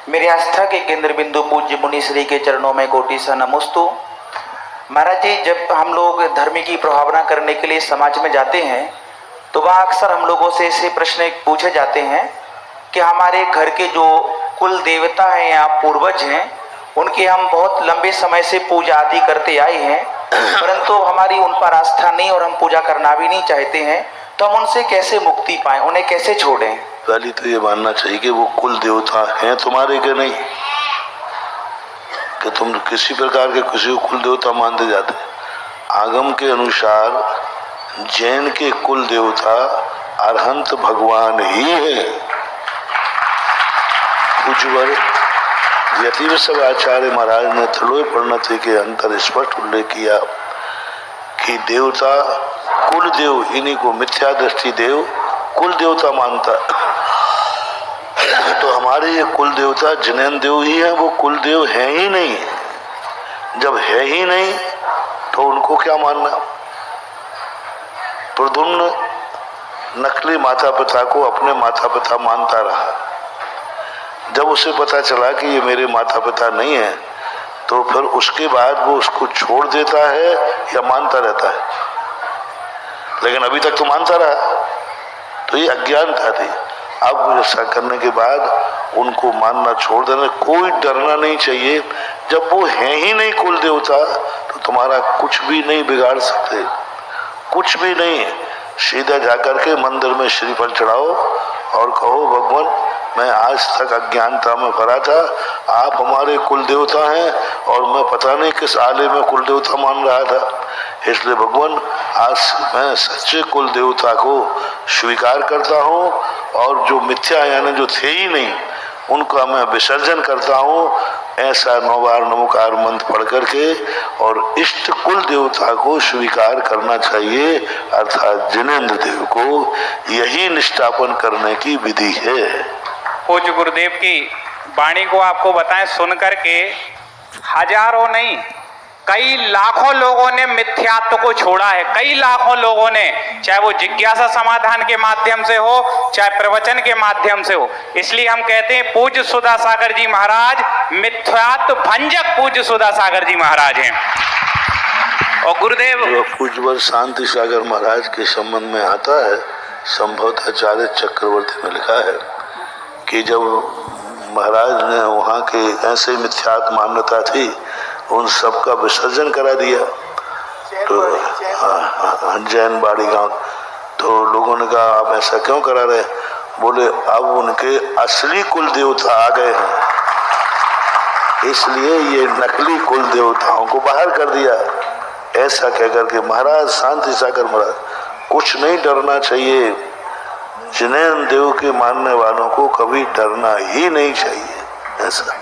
मेरी आस्था के केंद्र बिंदु पूज्य मुनि श्री के चरणों में कोटि सा नमोस्तु। महाराज जी, जब हम लोग धर्म की प्रभावना करने के लिए समाज में जाते हैं तो वहाँ अक्सर हम लोगों से ऐसे प्रश्न पूछे जाते हैं कि हमारे घर के जो कुल देवता हैं या पूर्वज हैं उनकी हम बहुत लंबे समय से पूजा आदि करते आए हैं, परंतु हमारी उन पर आस्था नहीं और हम पूजा करना भी नहीं चाहते हैं, तो हम उनसे कैसे मुक्ति पाएं, उन्हें कैसे छोड़ें? पहले तो ये मानना चाहिए कि वो कुल देवता हैं तुम्हारे के नहीं, कि तुम किसी प्रकार के किसी को कुल देवता मानते जाते। आगम के अनुसार जैन के कुल देवता अरहंत भगवान ही है। पूज्यवर यतिवत्सल आचार्य महाराज ने त्रलोय परिणति के अंतर स्पष्ट उल्लेख किया कि देवता कुल देव, इन्हीं को मिथ्या दृष्टि देव कुल देवता मानता। तो हमारे ये कुल देवता जैन देव ही है, वो कुल देव है ही नहीं। जब है ही नहीं तो उनको क्या मानना? प्रद्युम्न नकली माता पिता को अपने माता पिता मानता रहा। जब उसे पता चला कि ये मेरे माता पिता नहीं है तो फिर उसके बाद वो उसको छोड़ देता है या मानता रहता है? लेकिन अभी तक तो मानता रहा, तो ये अज्ञानता थी। अब ऐसा करने के बाद उनको मानना छोड़ देना, कोई डरना नहीं चाहिए। जब वो है ही नहीं कुल देवता तो तुम्हारा कुछ भी नहीं बिगाड़ सकते, कुछ भी नहीं। सीधा जाकर के मंदिर में श्रीफल चढ़ाओ और कहो भगवान, मैं आज तक अज्ञानता में भरा था, आप हमारे कुल देवता हैं और मैं पता नहीं किस आले में कुल देवता मान रहा था। इसलिए भगवान, आज मैं सच्चे कुल देवता को स्वीकार करता हूँ और जो मिथ्या यानी जो थे ही नहीं उनका मैं विसर्जन करता हूँ। ऐसा 9 बार नमोकार मंत्र पढ़ करके और इष्ट कुल देवता को स्वीकार करना चाहिए, अर्थात जिनेंद्र देव को। यही निष्ठापन करने की विधि है। पूज्य गुरुदेव की वाणी को आपको बताएं, सुन करके हजारों नहीं कई लाखों लोगों ने मिथ्यात्व को छोड़ा है। कई लाखों लोगों ने, चाहे वो जिज्ञासा समाधान के माध्यम से हो चाहे प्रवचन के माध्यम से हो। इसलिए हम कहते हैं पूज्य सुधा सागर जी महाराज मिथ्यात्व भंजक पूज्य सुधा सागर जी महाराज हैं। और गुरुदेव पूज्यवर शांति सागर महाराज के संबंध में आता है, संभवतः आचार्य चक्रवर्ती में लिखा है कि जब महाराज ने वहाँ के ऐसे मिथ्यात्व मान्यता थी उन सब का विसर्जन करा दिया, तो जैन बाड़ी गांव, तो लोगों ने कहा आप ऐसा क्यों करा रहे? बोले अब उनके असली कुल देवता आ गए हैं, इसलिए ये नकली कुल देवताओं को बाहर कर दिया। ऐसा कहकर के महाराज शांति सागर महाराज, कुछ नहीं डरना चाहिए। जिनेंद्र देव के मानने वालों को कभी डरना ही नहीं चाहिए। ऐसा